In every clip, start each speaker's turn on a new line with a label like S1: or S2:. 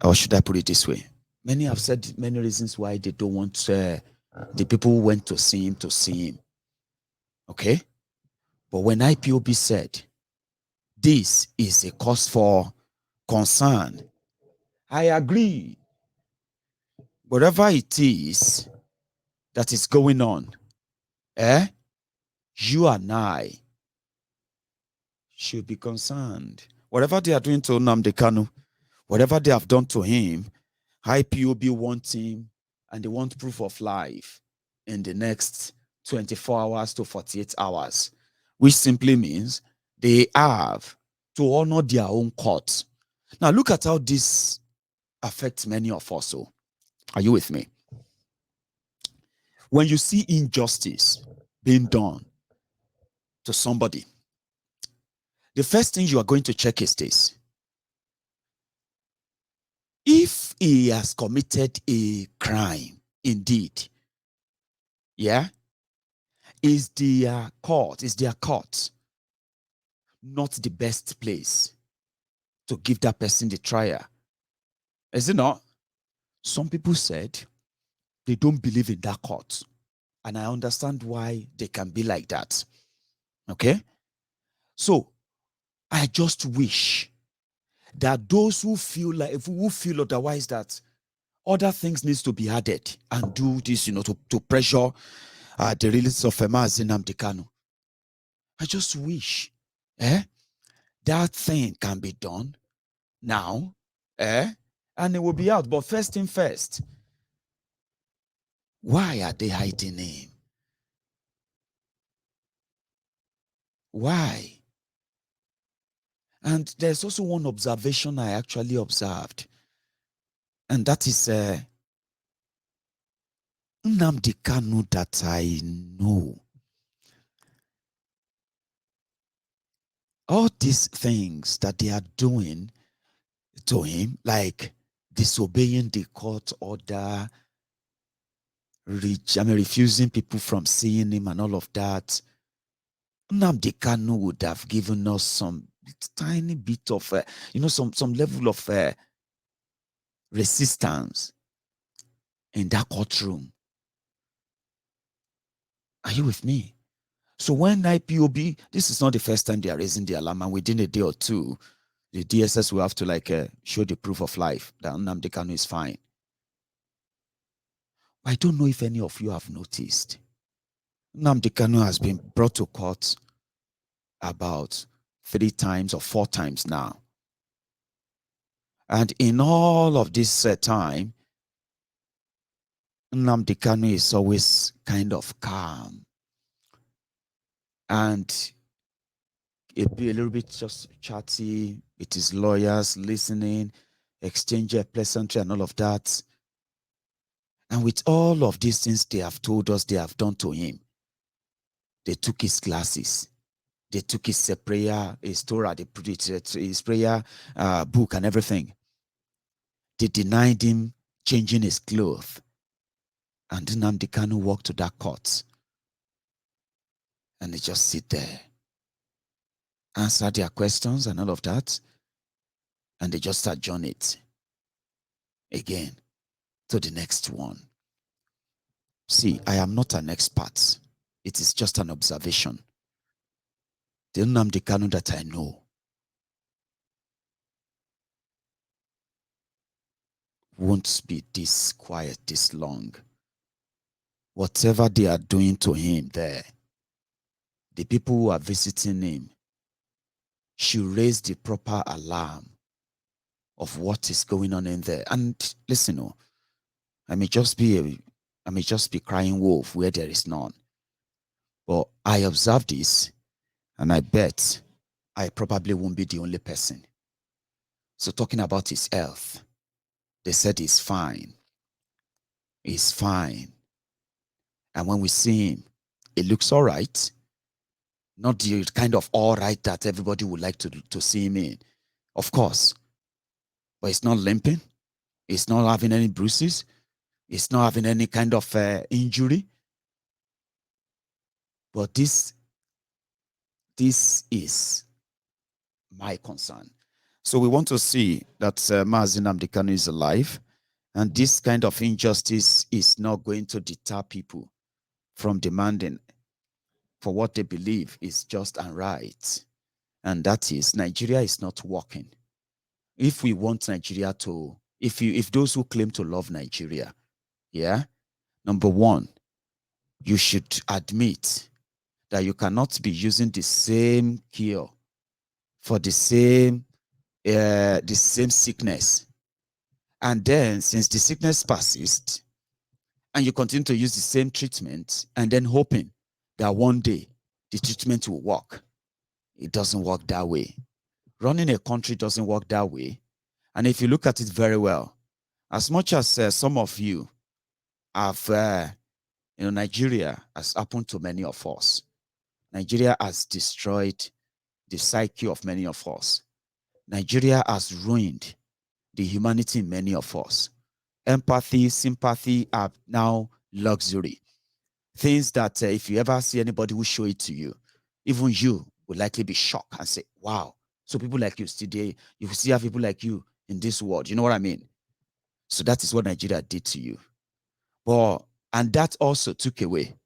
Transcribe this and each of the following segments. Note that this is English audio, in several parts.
S1: or should I put it this way? Many have said many reasons why they don't want the people who went to see him. Okay? But when IPOB said, this is a cause for concern, I agree. Whatever it is that is going on, you and I should be concerned. Whatever they are doing to Nnamdi Kanu, whatever they have done to him, IPOB wants him and they want proof of life in the next 24 hours to 48 hours, which simply means they have to honor their own court. Now, look at how this affects many of us. So, are you with me? When you see injustice being done to somebody, the first thing you are going to check is this. If he has committed a crime, indeed, is their court not the best place to give that person the trial? Is it not? Some people said they don't believe in that court. And I understand why they can be like that. Okay? So, I just wish that those who feel otherwise, that other things needs to be added and do this, to pressure the release of Nnamdi Kanu. I just wish that thing can be done now, and it will be out. But first thing first, why are they hiding him? Why? And there's also one observation I actually observed, and that is Nnamdi Kanu that I know. All these things that they are doing to him, like disobeying the court order, refusing people from seeing him and all of that, Nnamdi Kanu would have given us some tiny bit of, some level of resistance in that courtroom. Are you with me? So when IPOB, this is not the first time they are raising the alarm, and within a day or two, the DSS will have to show the proof of life that Nnamdi Kanu is fine. I don't know if any of you have noticed. Nnamdi Kanu has been brought to court about 3 times or 4 times now. And in all of this time, Nnamdi Kanu is always kind of calm and be a little bit just chatty with his lawyers, listening, exchange a pleasantry and all of that. And with all of these things they have told us they have done to him, they took his glasses, they took his prayer, his Torah, they put it, his prayer book and everything. They denied him changing his clothes. And Nnamdi Kanu walked to that court. And they just sit there, answer their questions and all of that. And they just adjourn it again to the next one. See, I am not an expert. It is just an observation. The Nnamdi Kanu that I know won't be this quiet this long. Whatever they are doing to him there, the people who are visiting him should raise the proper alarm of what is going on in there. And listen, I may just be crying wolf where there is none. But I observe this, and I bet I probably won't be the only person. So talking about his health, they said he's fine. He's fine. And when we see him, it looks all right. Not the kind of all right that everybody would like to see him in. Of course. But he's not limping. He's not having any bruises. He's not having any kind of injury. But this is my concern. So we want to see that Mazi Nnamdi Kanu is alive, and this kind of injustice is not going to deter people from demanding for what they believe is just and right. And that is, Nigeria is not working. If we want Nigeria to, if those who claim to love Nigeria, yeah, number one, you should admit that you cannot be using the same cure for the same sickness. And then since the sickness persists and you continue to use the same treatment and then hoping that one day the treatment will work, it doesn't work that way. Running a country doesn't work that way. And if you look at it very well, as much as some of you have, Nigeria has happened to many of us. Nigeria has destroyed the psyche of many of us. Nigeria has ruined the humanity in many of us. Empathy, sympathy are now luxury. Things that if you ever see anybody who show it to you, even you would likely be shocked and say, wow, so people like you today, you still have people like you in this world. You know what I mean? So that is what Nigeria did to you. And that also took away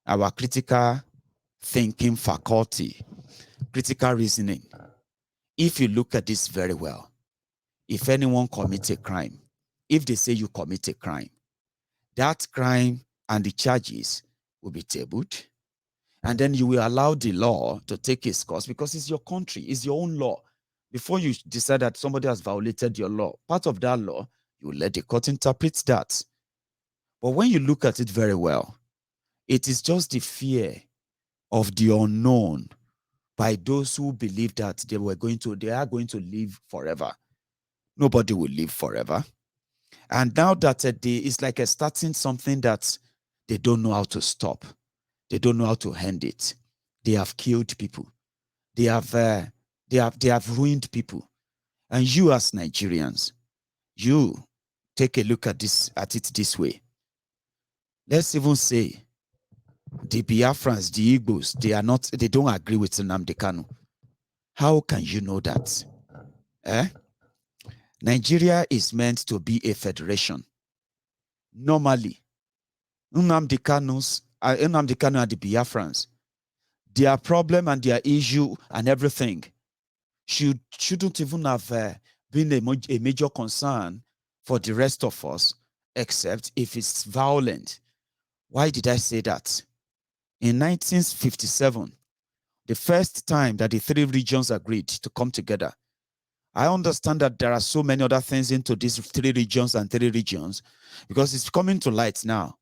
S1: our critical thinking faculty, critical reasoning. If you look at this very well, if anyone commits a crime, if they say you commit a crime, that crime and the charges will be tabled. And then you will allow the law to take its course because it's your country, it's your own law. Before you decide that somebody has violated your law, part of that law, you let the court interpret that. But when you look at it very well, it is just the fear of the unknown by those who believe that they are going to live forever. Nobody will live forever. And now that it's like starting something that they don't know how to stop. They don't know how to end it. They have killed people. They have ruined people. And you as Nigerians, you take a look at it this way. Let's even say the Biafrans, the Igbos, they don't agree with Nnamdi Kanu. How can you know that? Nigeria is meant to be a federation. Normally, Nnamdi Kanu and the Biafrans, their problem and their issue and everything shouldn't even have been a major concern for the rest of us, except if it's violent. Why did I say that? In 1957, the first time that the three regions agreed to come together, I understand that there are so many other things into these three regions because it's coming to light now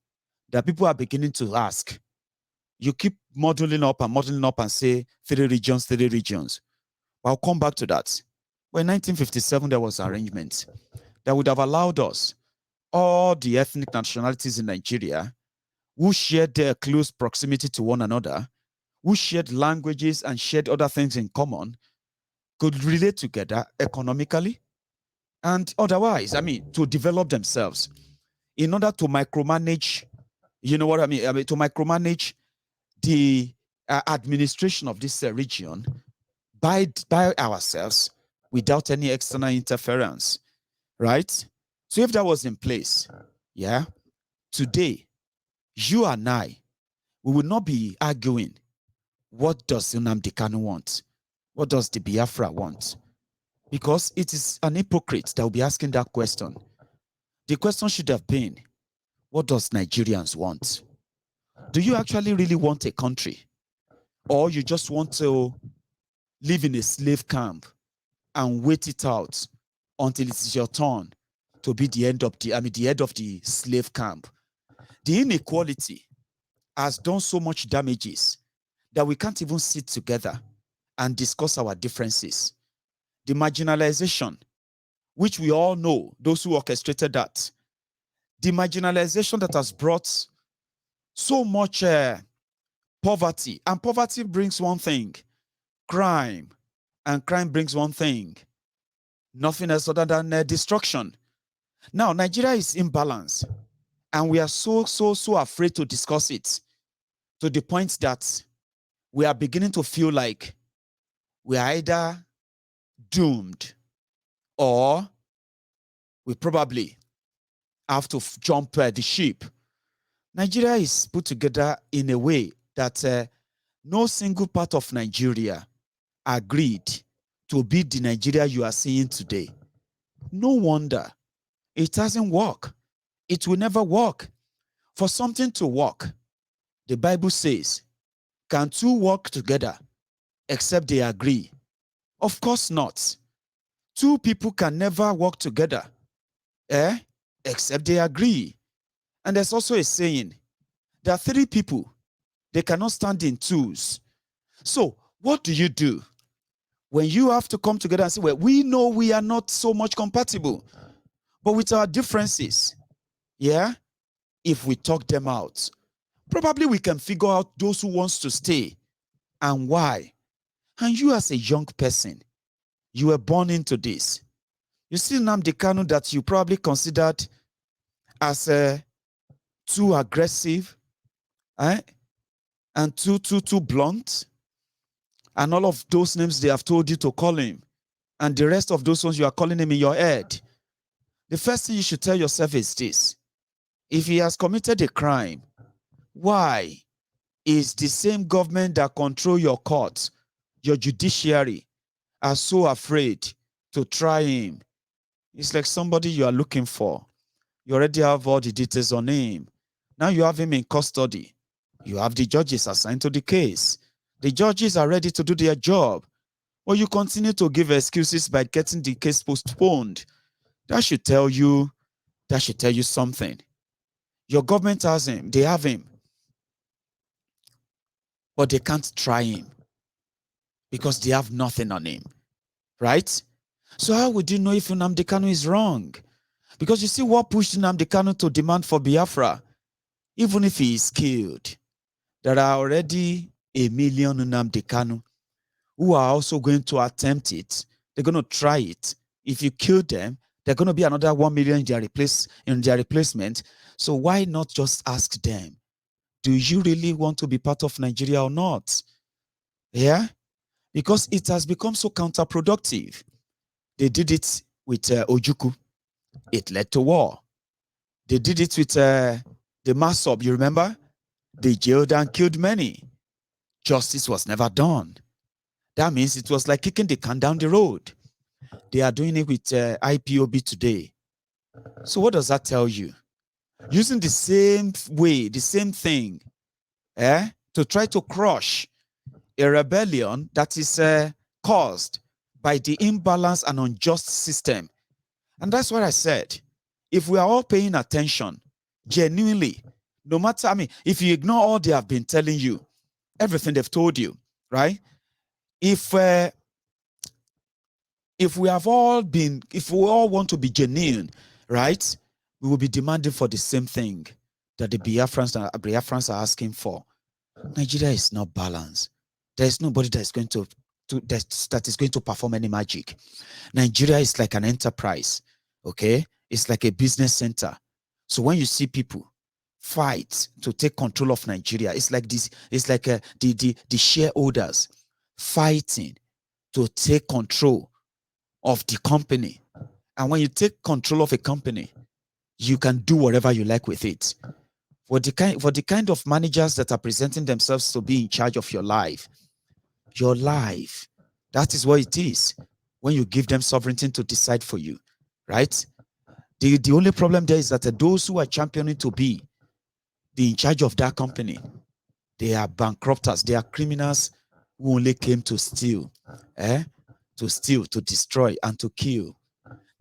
S1: that people are beginning to ask. You keep modeling up and say three regions. I'll come back to that. Well, in 1957, there was arrangement that would have allowed us, all the ethnic nationalities in Nigeria, who shared their close proximity to one another, who shared languages and shared other things in common, could relate together economically and otherwise, to develop themselves in order to micromanage, you know what I mean? To micromanage the administration of this region by ourselves without any external interference, right? So if that was in place, yeah, today, you and I, we would not be arguing, what does Nnamdi Kanu want? What does the Biafra want? Because it is an hypocrite that will be asking that question. The question should have been, what does Nigerians want? Do you actually really want a country? Or you just want to live in a slave camp and wait it out until it's your turn to be the head of the slave camp? The inequality has done so much damages that we can't even sit together and discuss our differences. The marginalization, which we all know, those who orchestrated that, the marginalization that has brought so much poverty, and poverty brings one thing, crime, and crime brings one thing, nothing else other than destruction. Now, Nigeria is imbalanced, and we are so afraid to discuss it, to the point that we are beginning to feel like we are either doomed or we probably have to jump the ship. Nigeria is put together in a way that no single part of Nigeria agreed to be the Nigeria you are seeing today. No wonder it doesn't work. It will never work. For something to work, the Bible says, can two work together except they agree? Of course not. Two people can never work together except they agree. And there's also a saying, there are three people, they cannot stand in twos. So what do you do when you have to come together and say, well, we know we are not so much compatible, but with our differences, if we talk them out, probably we can figure out those who wants to stay and why. And you as a young person, you were born into this. You see Nnamdi Kanu that you probably considered as too aggressive, and too blunt, and all of those names they have told you to call him, and the rest of those ones you are calling him in your head. The first thing you should tell yourself is this: if he has committed a crime, why is the same government that control your courts, your judiciary, are so afraid to try him? It's like somebody you are looking for. You already have all the details on him. Now you have him in custody. You have the judges assigned to the case. The judges are ready to do their job. But you continue to give excuses by getting the case postponed. That should tell you something. Your government has him. They have him. But they can't try him because they have nothing on him. Right? So how would you know if Nnamdi Kanu is wrong? Because you see what pushed Nnamdi Kanu to demand for Biafra. Even if he is killed, there are already 1 million Nnamdi Kanu who are also going to attempt it. They're going to try it. If you kill them, they're going to be another 1 million in their replacement. So why not just ask them, do you really want to be part of Nigeria or not? Yeah? Because it has become so counterproductive. They did it with Ojukwu. It led to war. They did it with the Masop, you remember? They jailed and killed many. Justice was never done. That means it was like kicking the can down the road. They are doing it with IPOB today. So what does that tell you? Using the same way, the same thing, to try to crush a rebellion that is caused by the imbalance and unjust system. And that's what I said. If we are all paying attention, genuinely, no matter, if you ignore all they have been telling you, everything they've told you, right? If we all want to be genuine, right, we will be demanding for the same thing that the Biafrans are asking for. Nigeria is not balanced. There is nobody that is going to perform any magic. Nigeria is like an enterprise, okay? It's like a business center. So when you see people fight to take control of Nigeria, it's like this. It's like the shareholders fighting to take control of the company. And when you take control of a company, you can do whatever you like with it. For the kind of managers that are presenting themselves to be in charge of your life, that is what it is when you give them sovereignty to decide for you, right? The only problem there is that those who are championing to be in charge of that company, they are bankrupters, they are criminals who only came to steal, to destroy, and to kill.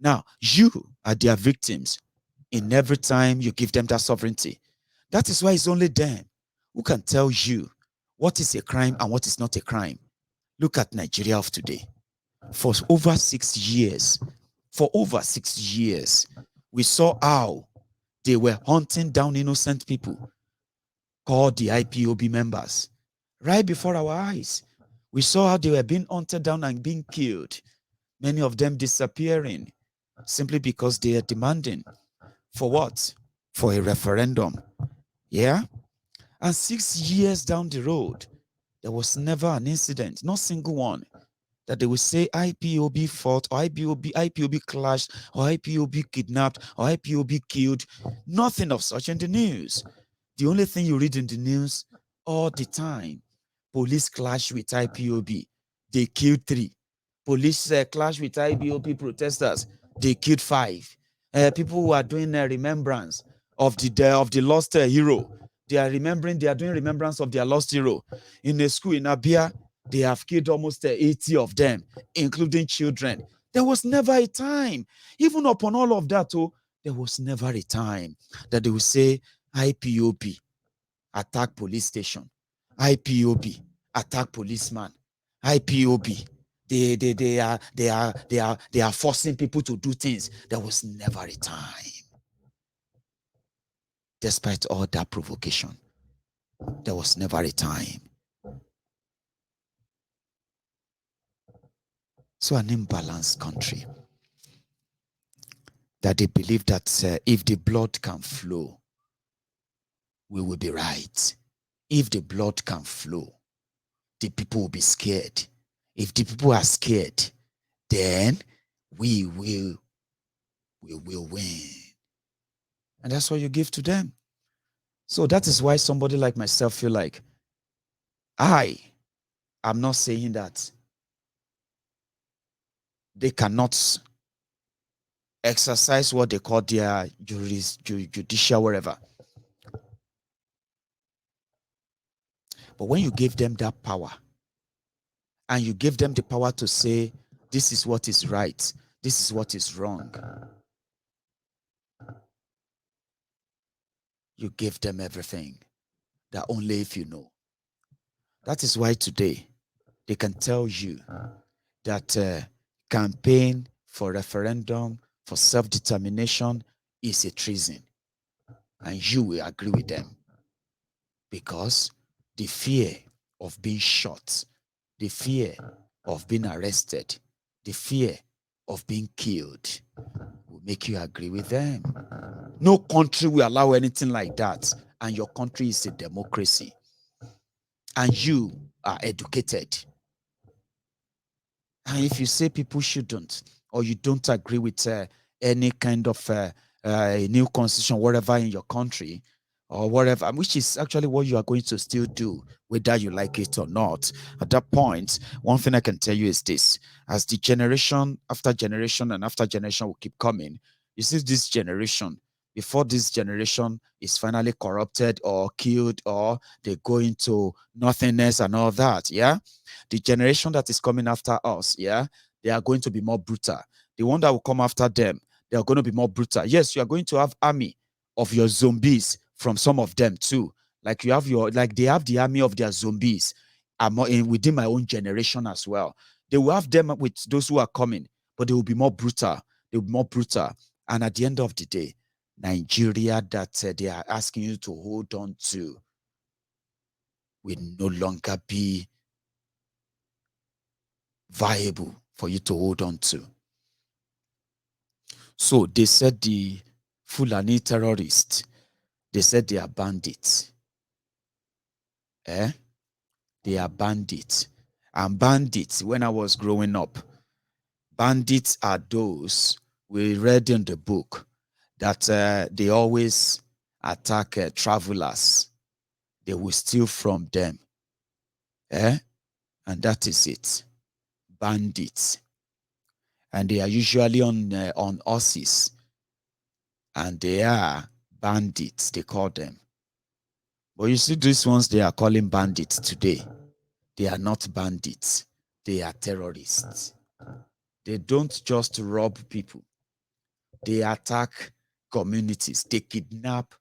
S1: Now, you are their victims in every time you give them that sovereignty. That is why it's only them who can tell you what is a crime and what is not a crime. Look at Nigeria of today. For over 6 years, we saw how they were hunting down innocent people called the IPOB members. Right before our eyes, we saw how they were being hunted down and being killed. Many of them disappearing simply because they are demanding for what? For a referendum. Yeah? And 6 years down the road, there was never an incident, not single one. that they will say IPOB fought, or IPOB clashed, or IPOB kidnapped, or IPOB killed. Nothing of such in the news. The only thing you read in the news all the time, police clash with IPOB. They killed 3. Police clash with IPOB protesters. They killed 5. People who are doing a remembrance of the lost hero. They are doing remembrance of their lost hero. In a school in Abia, they have killed almost 80 of them, including children. There was never a time, even upon all of that, there was never a time that they would say IPOB attack police station, IPOB attack policeman, IPOB they are forcing people to do things. There was never a time. Despite all that provocation, there was never a time. So an imbalanced country that they believe that if the blood can flow, we will be right. If the blood can flow, the people will be scared. If the people are scared, then we will win. And that's what you give to them. So that is why somebody like myself feel like I'm not saying that they cannot exercise what they call their judicial whatever. But when you give them that power, and you give them the power to say, this is what is right, this is what is wrong, you give them everything that only if you know. That is why today they can tell you that campaign for referendum for self-determination is a treason. And you will agree with them. Because the fear of being shot, the fear of being arrested, the fear of being killed will make you agree with them. No country will allow anything like that. And your country is a democracy. And you are educated. And if you say people shouldn't, or you don't agree with any kind of a new constitution, whatever in your country, or whatever, which is actually what you are going to still do, whether you like it or not. At that point, one thing I can tell you is this: as the generation after generation and after generation will keep coming, you see this generation, before this generation is finally corrupted or killed or they go into nothingness and all that, yeah? The generation that is coming after us, yeah, they are going to be more brutal. The one that will come after them, they are going to be more brutal. Yes, you are going to have army of your zombies from some of them too. Like you have they have the army of their zombies within my own generation as well. They will have them with those who are coming, but they will be more brutal. They will be more brutal. And at the end of the day, Nigeria that they are asking you to hold on to will no longer be viable for you to hold on to. So they said the Fulani terrorists, they said they are bandits. They are bandits. And bandits, when I was growing up, bandits are those we read in the book that they always attack travelers. They will steal from them. And that is it. Bandits. And they are usually on horses. And they are bandits, they call them. But you see, these ones they are calling bandits today. They are not bandits. They are terrorists. They don't just rob people. They attack communities. They kidnap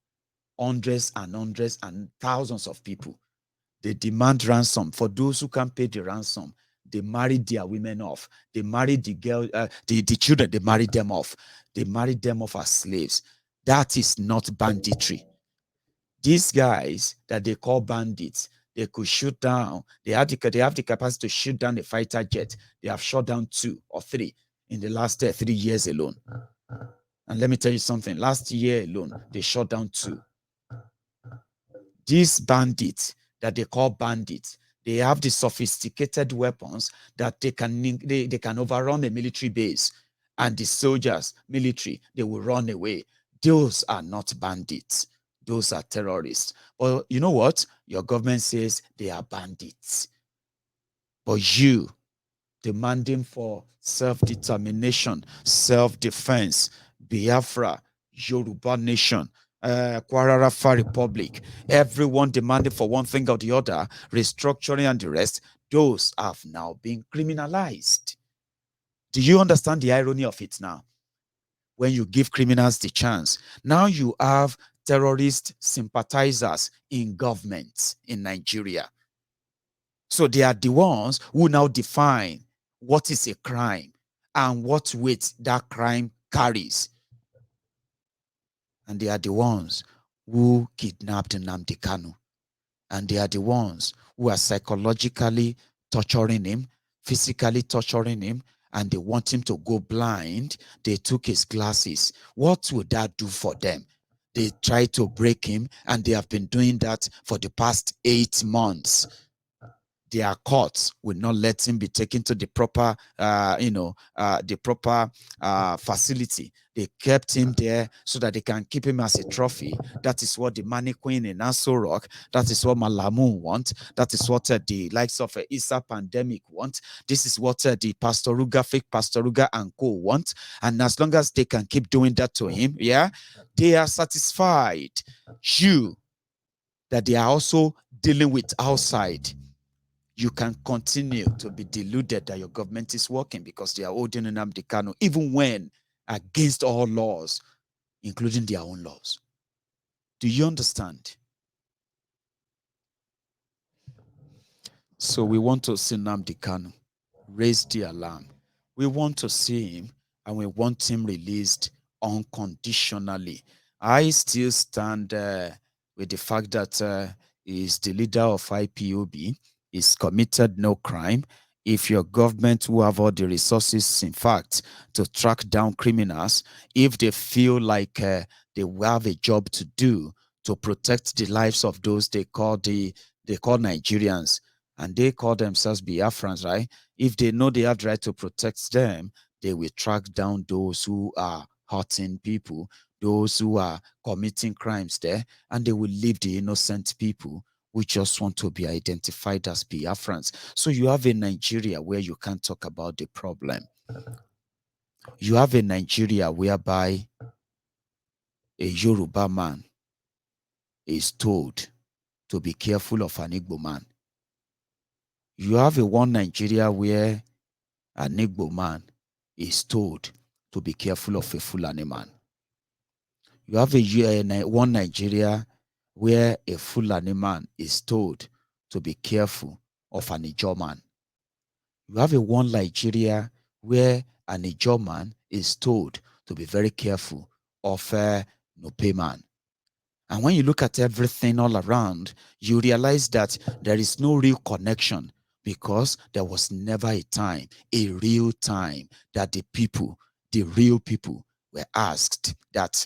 S1: hundreds and thousands of people. They demand ransom. For those who can't pay the ransom, they marry their women off. They marry the girl, the children, they marry them off. They marry them off as slaves. That is not banditry. These guys that they call bandits, they could shoot down. They have the capacity to shoot down a fighter jet. They have shot down 2 or 3 in the last 3 years alone. And let me tell you something. Last year alone, they shot down 2. These bandits that they call bandits, They have the sophisticated weapons that they can overrun a military base, and the soldiers, military, they will run away. Those are not bandits. Those are terrorists. Well, you know what? Your government says they are bandits. But you, demanding for self-determination, self-defense, Biafra, Yoruba nation, Kwara Republic, everyone demanding for one thing or the other, restructuring and the rest, those have now been criminalized. Do you understand the irony of it now? When you give criminals the chance, now you have terrorist sympathizers in government in Nigeria. So they are the ones who now define what is a crime and what weight that crime carries. And they are the ones who kidnapped Nnamdi Kanu. And they are the ones who are psychologically torturing him, physically torturing him, and they want him to go blind. They took his glasses. What would that do for them? They tried to break him, and they have been doing that for the past 8 months. Their courts will not let him be taken to the proper, facility. They kept him there so that they can keep him as a trophy. That is what the mannequin in Aso Rock, that is what Malamu want. That is what the likes of Issa Pandemic want. This is what the Pastoruga, fake Pastoruga and co want. And as long as they can keep doing that to him, yeah, they are satisfied. You, that they are also dealing with outside, you can continue to be deluded that your government is working because they are holding Nnamdi Kanu, even when against all laws, including their own laws. Do you understand? So we want to see Nnamdi Kanu raise the alarm. We want to see him, and we want him released unconditionally. I still stand with the fact that he is the leader of IPOB. Is committed no crime. If your government who have all the resources, in fact, to track down criminals, if they feel like they will have a job to do to protect the lives of those they call Nigerians, and they call themselves Biafrans, right? If they know they have the right to protect them, they will track down those who are hurting people, those who are committing crimes there, and they will leave the innocent people who just want to be identified as Biafrans. So you have a Nigeria where you can't talk about the problem. You have a Nigeria whereby a Yoruba man is told to be careful of an Igbo man. You have a one Nigeria where an Igbo man is told to be careful of a Fulani man. You have one Nigeria where a Fulani man is told to be careful of an Ijaw man. You have a one Nigeria where an Ijaw man is told to be very careful of a Nupe man. And when you look at everything all around, you realize that there is no real connection, because there was never a time, a real time, that the real people were asked that,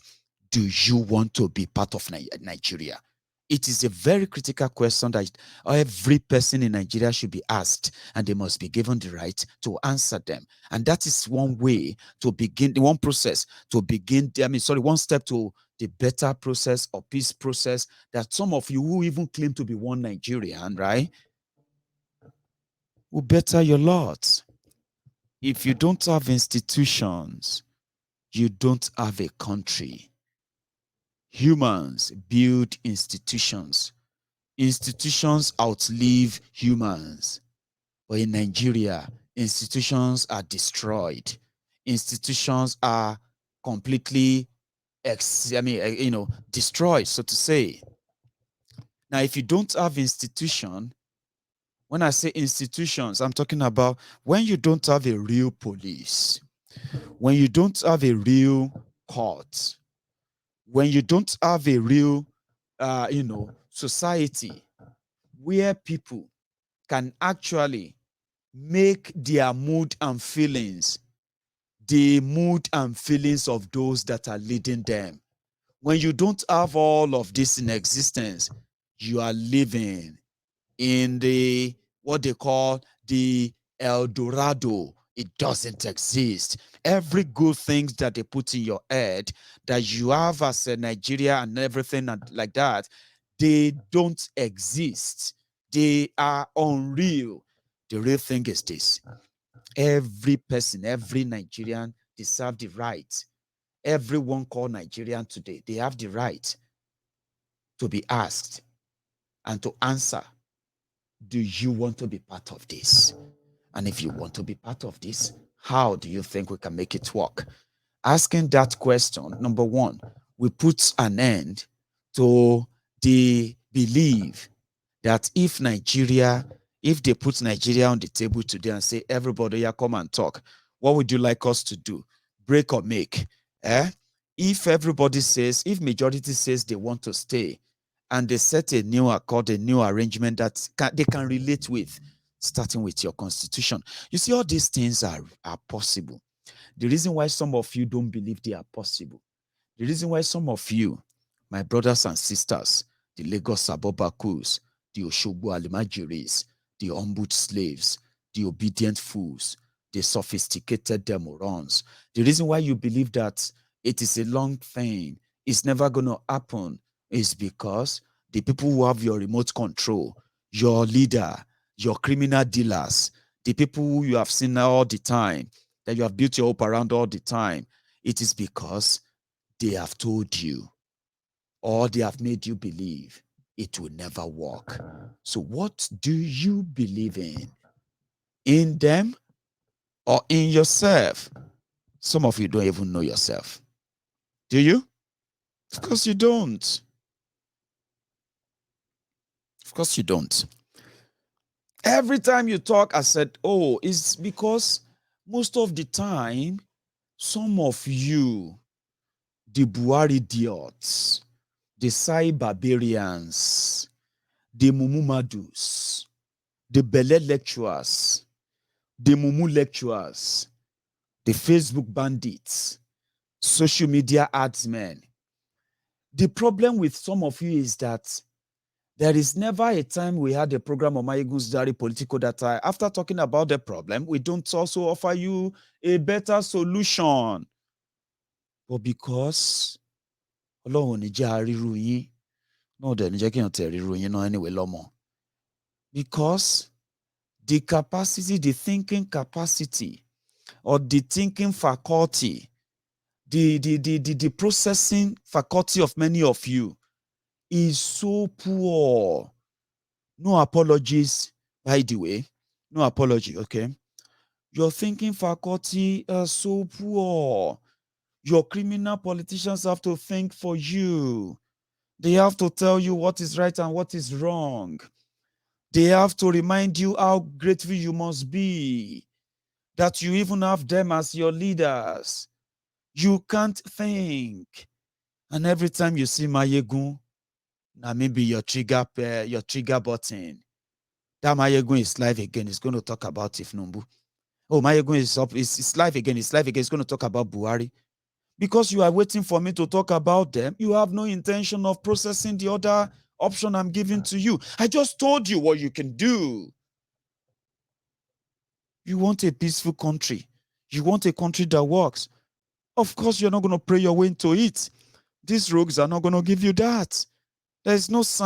S1: do you want to be part of Nigeria? It is a very critical question that every person in Nigeria should be asked, and they must be given the right to answer them. And that is one way to begin, one process to begin, one step to the better process or peace process that some of you who even claim to be one Nigerian, right, will better your lot. If you don't have institutions, you don't have a country. Humans build institutions. Institutions outlive humans. But in Nigeria, institutions are destroyed. Institutions are completely, destroyed, so to say. Now, if you don't have institution, when I say institutions, I'm talking about when you don't have a real police, when you don't have a real court, when you don't have a real, society where people can actually make their mood and feelings the mood and feelings of those that are leading them. When you don't have all of this in existence, you are living in the what they call the El Dorado. It doesn't exist. Every good thing that they put in your head that you have as a Nigeria and everything like that, they don't exist. They are unreal. The real thing is this. Every person, every Nigerian deserves the right. Everyone called Nigerian today, they have the right to be asked and to answer, do you want to be part of this? And if you want to be part of this, how do you think we can make it work? Asking that question, number one, we put an end to the belief that if they put Nigeria on the table today and say, everybody, yeah, come and talk, what would you like us to do? Break or make? If majority says they want to stay, and they set a new accord, a new arrangement that they can relate with, starting with your constitution. You see, all these things are possible. The reason why some of you don't believe they are possible, the reason why some of you, my brothers and sisters, the Lagos Abobakus, the Oshogbo Alimajiris, the humbled slaves, the obedient fools, the sophisticated demorons, the reason why you believe that it is a long thing, it's never going to happen, is because the people who have your remote control, your leader, your criminal dealers, the people who you have seen all the time, that you have built your hope around all the time, it is because they have told you or they have made you believe it will never work. So what do you believe in? In them or in yourself? Some of you don't even know yourself. Do you? Of course you don't. Of course you don't. Every time you talk, I said, oh, it's because most of the time, some of you, the Buhari idiots, the Sai barbarians, the Mumumadus, the Bele lecturers, the Mumu lecturers, the Facebook bandits, social media adsmen. The problem with some of you is that there is never a time we had a program on Mayegun's Diary Political Data. After talking about the problem, we don't also offer you a better solution. But because Ọlọ́run ní jẹ́ àríru yín, náà dẹ̀ ní jẹ́ kí èèyàn tẹ̀ ríru yín náà anyway lọ́mọ. Because the capacity, the thinking capacity, or the thinking faculty, the processing faculty of many of you is so poor. No apologies, by the way. No apology, okay? Your thinking faculty is so poor. Your criminal politicians have to think for you. They have to tell you what is right and what is wrong. They have to remind you how grateful you must be that you even have them as your leaders. You can't think. And every time you see Mayegun, now maybe your trigger button, that Mayegun is live again. It's going to talk about Ifnumbu. Oh, Mayegun is up. It's live again. It's live again. It's going to talk about Buhari. Because you are waiting for me to talk about them, you have no intention of processing the other option I'm giving to you. I just told you what you can do. You want a peaceful country. You want a country that works. Of course, you're not going to pray your way into it. These rogues are not going to give you that. There is no sign